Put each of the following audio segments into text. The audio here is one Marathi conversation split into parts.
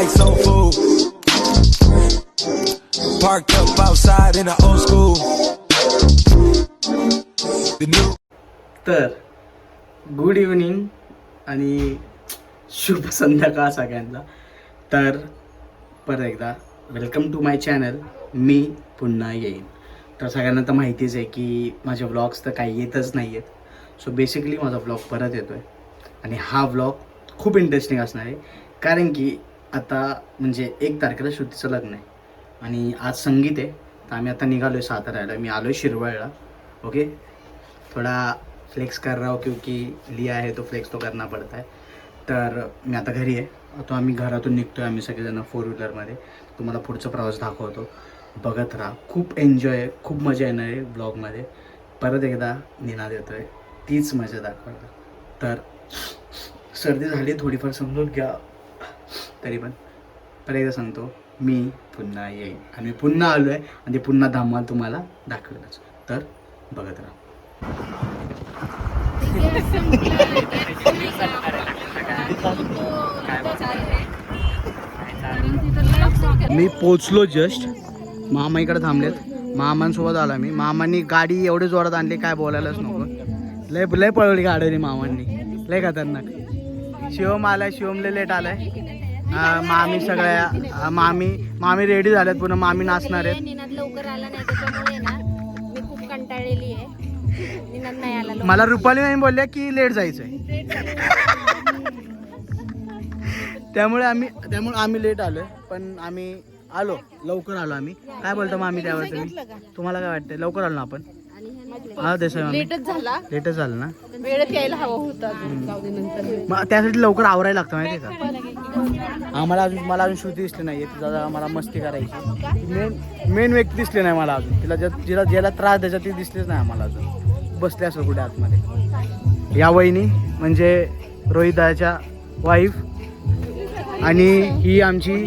like soul food. Parked up outside in an old school. The new. तर गुड इव्हनिंग आणि शुभ संध्याकाळ सगळ्यांना. तर परत एकदा वेलकम टू माय चॅनल. मी पुन्हा येईन. तर सगळ्यांना तर माहितीच आहे की माझे व्लॉग्स तर काही येतच नाही आहेत. सो बेसिकली माझा व्लॉग परत येतो आहे आणि हा व्लॉग खूप इंटरेस्टिंग असणार आहे. कारण की आता म्हणजे 1 तारखेला श्रुतीचं लग्न आहे आणि आज संगीत आहे. तर आम्ही आता निघालो आहे साताऱ्याला. मी आलो आहे शिरवळला. ओके, थोडा फ्लेक्स कर रहा हूँ क्योंकि लिया है तो फ्लेक्स तो करना पड़ता है. तर मी आता घरी आहे. आता आम्ही घरातून निघतो आहे आम्ही सगळेजण 4 व्हीलरमध्ये. तुम्हाला पुढचा प्रवास दाखवतो, बघत राहा. खूप एन्जॉय आहे, खूप मजा येणार आहे ब्लॉगमध्ये. परत एकदा निनाद येतो आहे, तीच मजा दाखवतो. तर सर्दी झाली थोडीफार समजून घ्या. तरी पण परत एकदा सांगतो, मी पुन्हा येईन आणि मी पुन्हा आलो आहे आणि पुन्हा धमाल तुम्हाला दाखवलंच. तर बघत राहा. मी पोचलो जस्ट. मामा इकडे थांबलेत. मामांसोबत आला मी. मामांनी गाडी एवढी जोरात आणली काय बोलायलाच नको. लय पळवली गाडी मामांनी, लय खतरनाक. शिवम आलाय, शिवमले लेट आलाय. मामी सगळ्या मामी रेडी झाल्यात. पुन्हा मामी नाचणार आहेत. निनाद लवकर आला नाही त्याच्यामुळे ना मी खूप कंटाळलेली आहे. निनाद नाही आला. मला रुपाली मॅम बोलल्या की लेट जायचंय. त्यामुळे आम्ही लेट आलोय. पण आम्ही आलो, लवकर आलो आम्ही. काय बोलतो मग आम्ही त्यावर? तुम्हाला काय वाटतं? लवकर आलो ना आपण? हा देसाई मामी, लेटच झालं ना. वेळेत यायला हवं होतं. मग त्यासाठी लवकर आवरायला लागतं माहिती आहे का? मला अजून श्रुती दिसली नाही. दादा मला मस्ती करायची. मेन व्यक्ती दिसली नाही मला अजून. तिला ज्याला त्रास द्यायचा ती दिसलीच नाही आम्हाला अजून. बसले असं कुठे आतमध्ये. या वहिनी म्हणजे रोहित दादाच्या वाईफ आणि ही आमची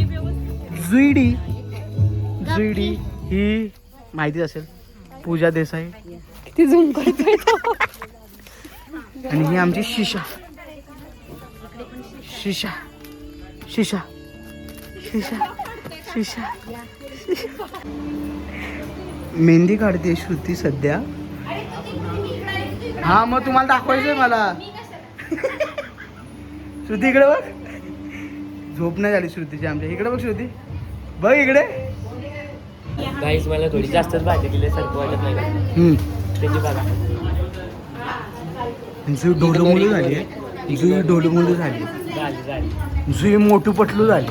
जुईडी ही माहितीच असेल, पूजा देसाई. किती झूम करतोय. आणि ही आमची शिशा. मेहंदी काढते श्रुती सध्या. हा मग तुम्हाला दाखवायचंय मला. श्रुती इकडे बघ. झोप नाही झाली श्रुतीची आमच्या. इकडे बघ श्रुती, बघ इकडे. गाईस मला थोडी जास्तच भाजी दिल्यासारखं वाटत नाही. त्याची बघा जुई ढोलमुलू झाली आहे. जुई झाली. जुई मोठू पटलू झाली.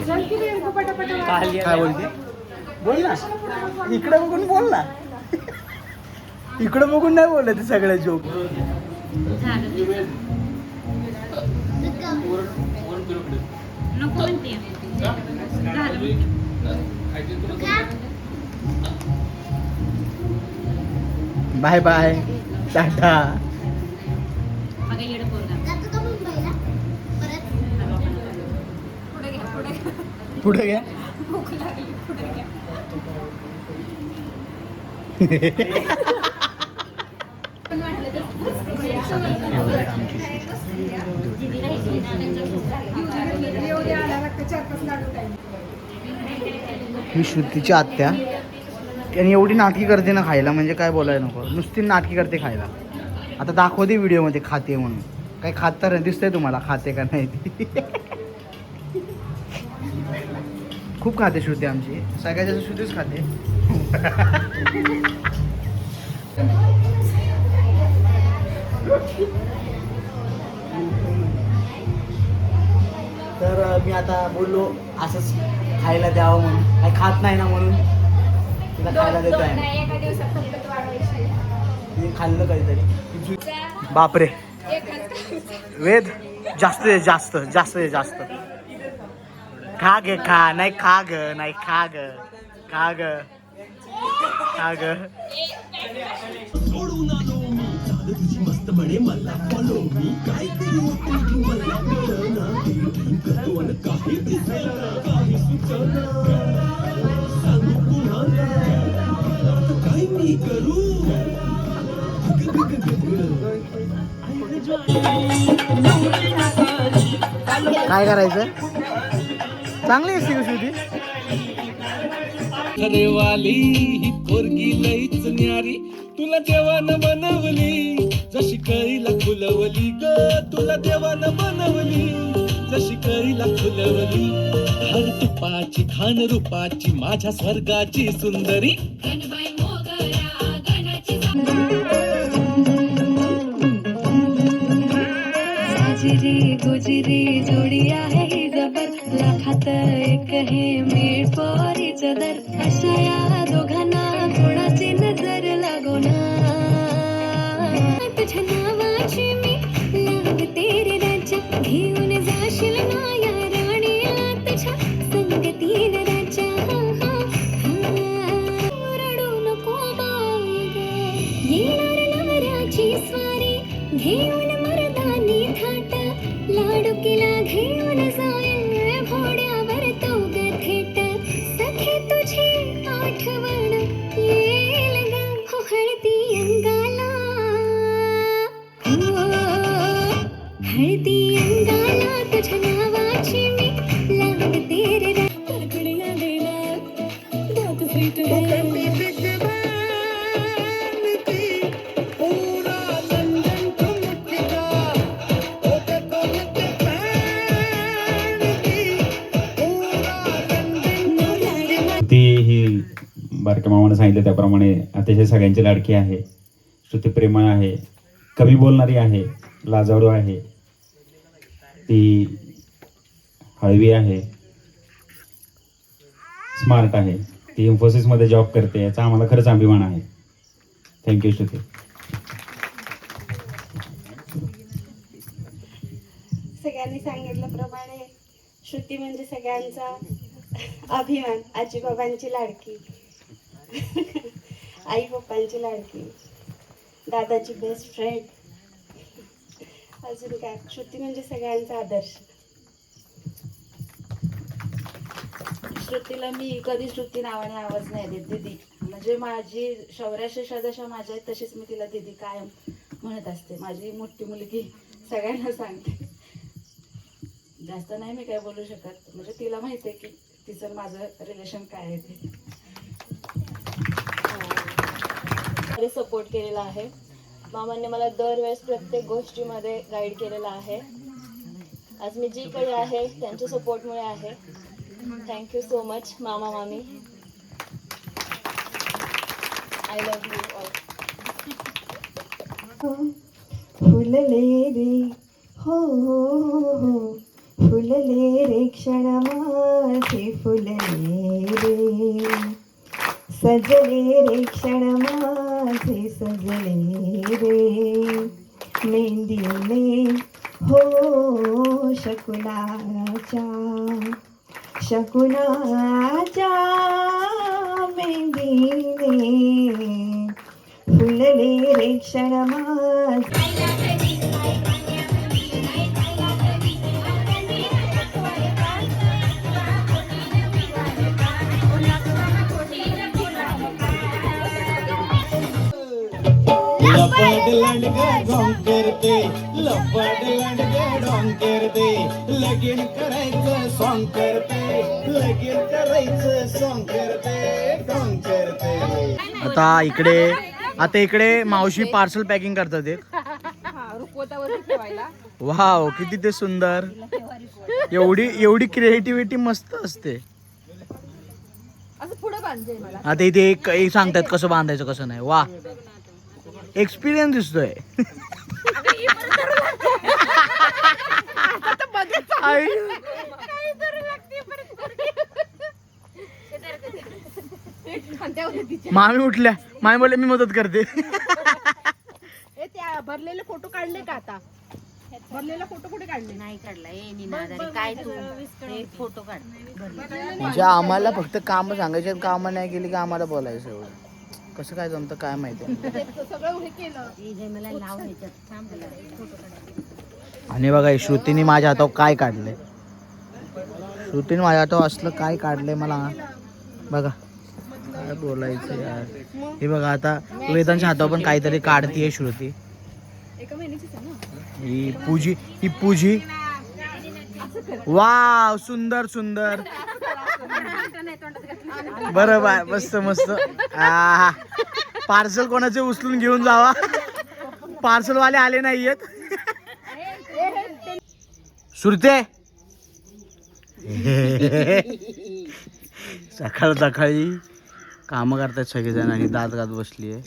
काय बोलते? बोल ना. इकडे बघून बोल ना. इकडे बघून नाही बोलत ते सगळे जोक. Bye bye, Tata. पुढे घ्या. ही श्रुतीची आत्या आणि एवढी नाटकी करते ना खायला, म्हणजे काय बोलायला नको. नुसती नाटकी करते खायला. आता दाखवते व्हिडिओमध्ये खाते म्हणून. काही खात तर दिसतंय तुम्हाला खाते का नाही ती. खूप खाते श्रुती आमची. सगळ्यात जास्त श्रुतीच खाते. तर मी आता बोललो असंच खायला द्यावं म्हणून. काही खात नाही ना म्हणून तिला खायला देतो आहे. खाल्लं काहीतरी. बापरे वेद, जास्त जास्त जास्त जास्त. खा गे खा. नाही खा ग, नाही खा ग, खा ग, खा ग. काय करायचं? चांगली असते का श्रुती? खरेवाली ही पोरगी लईच न्यारी, तुला देवानं बनवली जशी कळीला फुलवली ग, तुला देवानं बनवली जशी कळीला फुलवली. हर तुपाची खान रूपाची माझ्या स्वर्गाची सुंदरी. गुजरी गुजरी जोडी आहे ही जबर, लाखात एक हे मीठ पोरी चदर. अशा या दोघांना कोणाची नजर लागोना. तुझ्या नावाची मी लागते रे राज्य, घेऊन जाशील ना या राणीला तुझ्या संगतीन राज्य. रडू नको बाग, येणार नवऱ्याची स्वारी घेऊन मर्दानी थाट. लाडुकीला घेऊन जाय घोड्यावर तो ग थेट. सखे तुझी आठवण येईल ग हळदी अंगाला, हो हळदी अंगाला तुझ्या नावाची मी लागते रे. कडकडीया देणार दात स्वीट ती ही बारक्या मामाने सांगितलं त्याप्रमाणे अतिशय सगळ्यांची लाडकी आहे. श्रुती प्रेमळ आहे, कमी बोलणारी आहे, लाजाळू आहे, ती हळवी आहे, स्मार्ट आहे, ती इन्फोसिसमध्ये जॉब करते, याचा आम्हाला खरंच अभिमान आहे. थँक्यू श्रुती. सगळ्यांनी सांगितल्याप्रमाणे श्रुती म्हणजे सगळ्यांचा अभिमान. आजी बाबांची लाडकी, आई पप्पांची लाडकी, दादाची बेस्ट फ्रेंड. अजून काय, श्रुती म्हणजे सगळ्यांचा आदर्श. श्रुतीला मी कधी श्रुती नावाने आवाज नाही देत. दीदी म्हणजे माझी 84 जशा माझ्या आहेत तशीच मी तिला दीदी कायम म्हणत असते. माझी मोठी मुलगी सगळ्यांना सांगते. जास्त नाही मी काय बोलू शकत, म्हणजे तिला माहिती आहे की तिचं माझं रिलेशन काय आहे ते. सपोर्ट केलेला आहे. मामांनी मला दरवेळेस प्रत्येक गोष्टीमध्ये गाईड केलेला आहे. आज मी जी काही आहे त्यांच्या सपोर्टमुळे आहे. थँक्यू सो मच मामा मामी. I love you all. फुलले रे हो हो, फुलले रे क्षण माझे फुलले रे, सजले रे क्षण माझे सजले रे. मेहंदीने हो शकुनाच्या शकुनाच्या मेहंदीने फुलले रे क्षण माझे. लपड लंडगे ढोंग करते, लपड लंडगे ढोंग करते, लगीन करायचं सॉंग करते, लगीन करायचं सॉंग करते, ढोंग करते. आता इकडे मावशी पार्सल पॅकिंग करतात एक. वाव, किती ते सुंदर. एवढी क्रिएटिव्हिटी मस्त असते. आता इथे एक सांगतात कसं बांधायचं कसं नाही. वा, एक्सपिरियन्स दिसतोय. मामी उठल्या, मामी बोलले मी मदत करते. त्या भरलेले फोटो काढले का आता? भरलेला फोटो कुठे काढले? नाही काढला. काय तू एक फोटो काढ. म्हणजे आम्हाला फक्त काम सांगायचे, काम नाही केली की आम्हाला बोलायचं. एवढं कसं काय जमतं काय माहिती. आणि बघा श्रुतीने माझ्या हातावर काय काढलंय. श्रुतीने माझ्या हातावर असलं काय काढलंय मला बघा. काय बोलायचं यार. हे बघा आता वेदांच्या हातावर पण काहीतरी काढतीये श्रुती. ही पूजी वाव सुंदर सुंदर. बरं बाय मस्त मस्त. पार्सल कोणाचे उचलून घेऊन जावा, पार्सल वाले आले नाहीयेत. सुरते सकाळ सकाळी कामं करतात सगळेजण आणि दात गात बसली आहे.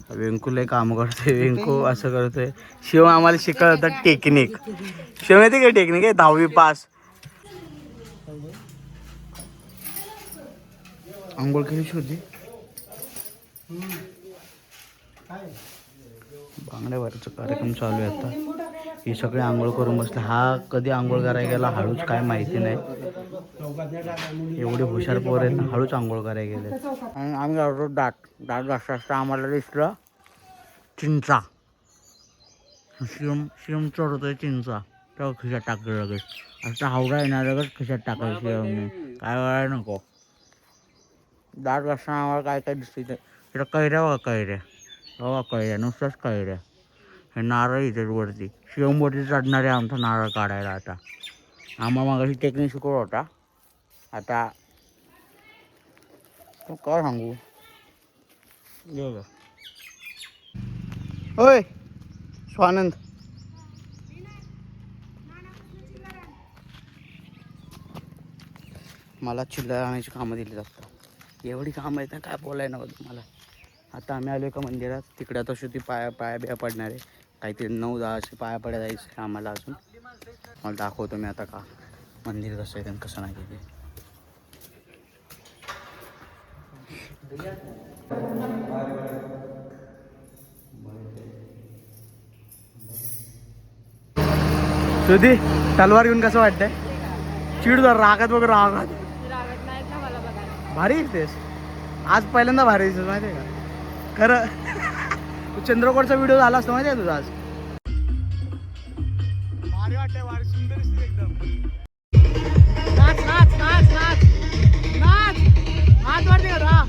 वेंकूला काम करतोय, वेंकू असं करतोय. शिव आम्हाला शिकत होता टेक्निक. शिव माहिती काय टेक्निक आहे? 10वी पास. आंघोळ केली शोधी बांगड्यावरचा कार्यक्रम चालू आहे आता. हे सगळे आंघोळ करून बसले. हा कधी आंघोळ करायला गेला हळूच काय माहिती नाही. एवढे हुशार पोर आहेत ना, हळूच आंघोळ करायला गेले. आणि आम्ही करतो दात घासता असता आम्हाला दिसलं चिंचा. शिम चढवतोय चिंचा, तेव्हा खिशात टाकलं लगेच. आता हावडा येणार लगेच खिशात टाकायची. काय वेळा नको. दात घासताना आम्हाला काय काय दिसतं इथं कैऱ्या बघा, कैऱ्या बघा, कैऱ्या नुसत्याच कैऱ्या. हे नारळ इथे वरती शिवमवरती चढणारे आमचा नारळ काढायला. आता आम्हाला मागाशी टेक्निक शिकवला होता. आता काय सांगू. होय स्वानंद मला चिल्लर आणायची कामं दिली जातात. एवढी कामं आहेत ना काय बोलायला नव्हतं तुम्हाला. आता आम्ही आलो एका मंदिरात. तिकडे आता शेवटी पाया बिया पडणार आहे. काहीतरी 9-10 असे पाया पड्या जायचं आहे आम्हाला. अजून मला दाखवतो मी आता का मंदिर कसं आहे आणि कसं नाही ते. सुधी तलवार घेऊन कसं वाटतंय? चिडू रागात वगैरे रागात भारी दिसतेस आज. पहिल्यांदा भारी दिसतेस माहिती आहे का खरं. तू चंद्रकोरचा व्हिडिओ झाला असतो माहिती आहे तुझा आज. भारी वाटतंय, भारी सुंदर दिसते एकदम. नाच नाच नाच नाच नाच हात वाटते का?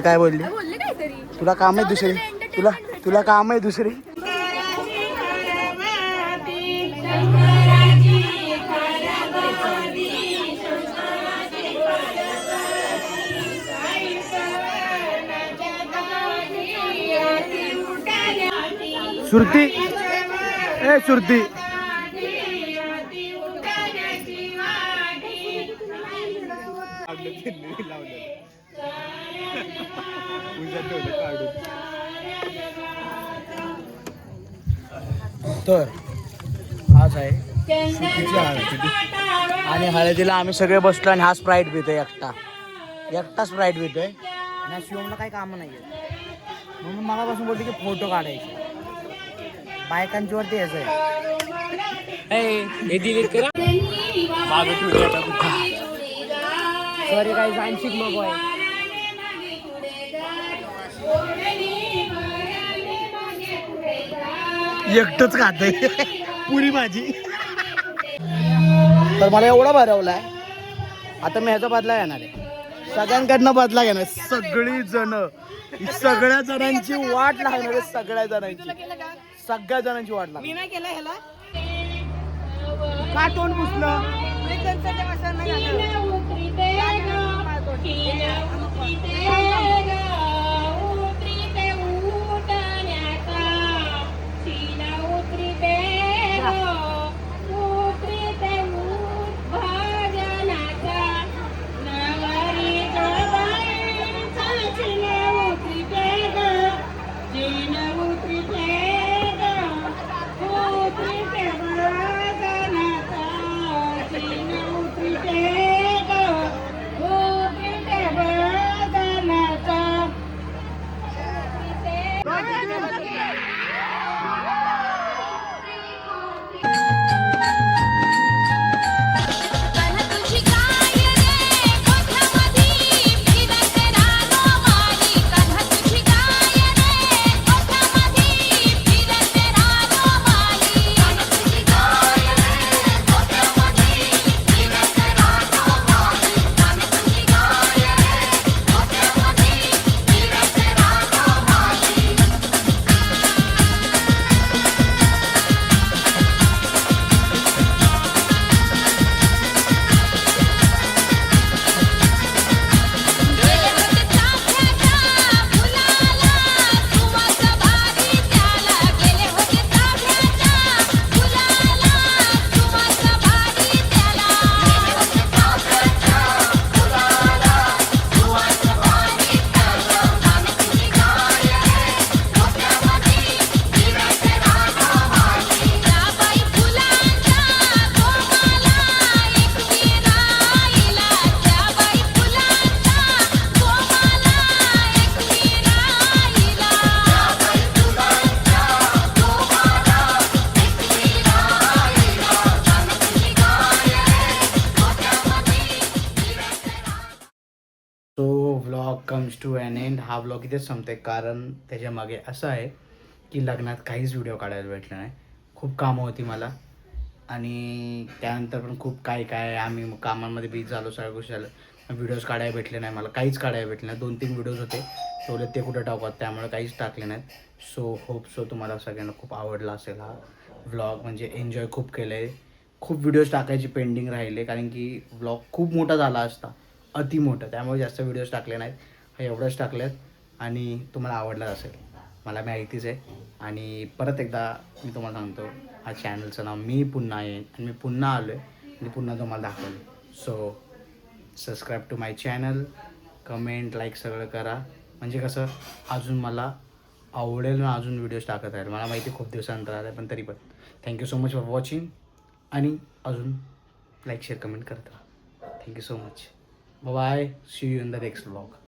काय बोलली तुला काम आहे दुसरी. तुला काम आहे दुसरी. सुरती ए सुरती तर आज आहे सुरतीची हळद आणि हळदीला आम्ही सगळे बसलो आणि हा स्प्राईट पितोय एकटा स्प्राईट पितोय आणि हा शिवमला काही कामं नाही आहेत म्हणून मगापासून बोलते की फोटो काढायचे बायकांची वरती यायचं आहे हे डिलीट करा सॉरी काही जाणशिक नको आहे एकटंच खातंय पुरी भाजी तर मला एवढा भरवलाय आता मी ह्याचा बदला घेणार आहे सगळ्यांकडनं बदला घेणार सगळी जण सगळ्या जणांची वाट लागणार आहे सगळ्या जणांची वाट लागणार. मी नाही केलं ह्याला का तोंड पुसलं vlog comes to an end. हा व्लॉग इथेच संपते कारण त्याच्या मागे असं आहे की लग्नात काहीच व्हिडिओ काढायला भेटला नाही. खूप कामं होती मला आणि त्यानंतर पण खूप काय आम्ही कामांमध्ये बिझी झालो सगळ्या गोष्टी झालं. व्हिडिओज काढायला भेटले नाही मला काहीच काढायला भेटले नाही. 2-3 व्हिडिओज होते तेवढे ते कुठं टाकतात त्यामुळे काहीच टाकले नाहीत. सो तुम्हाला सगळ्यांना खूप आवडला असेल हा व्लॉग. म्हणजे एन्जॉय खूप केलं आहे. खूप व्हिडिओज टाकायचे पेंडिंग राहिले कारण की व्लॉग खूप मोठा झाला असता अति मोठा त्यामुळे जास्त व्हिडिओज टाकले नाहीत. हा एवढंच टाकलेत आणि तुम्हाला आवडला असेल मला माहितीच आहे. आणि परत एकदा मी तुम्हाला सांगतो हा चॅनलचं नाव मी पुन्हा येईन आणि मी पुन्हा आलो आहे आणि पुन्हा तुम्हाला दाखवलं. So subscribe to my channel comment like सगळं करा म्हणजे कसं अजून मला आवडेल ना अजून व्हिडिओज टाकत राहील. मला माहिती खूप दिवसानंतर आलं पण तरी पण thank you so much for watching आणि अजून लाईक शेअर कमेंट करत राहा. Thank you so much. Bye see you in the next vlog.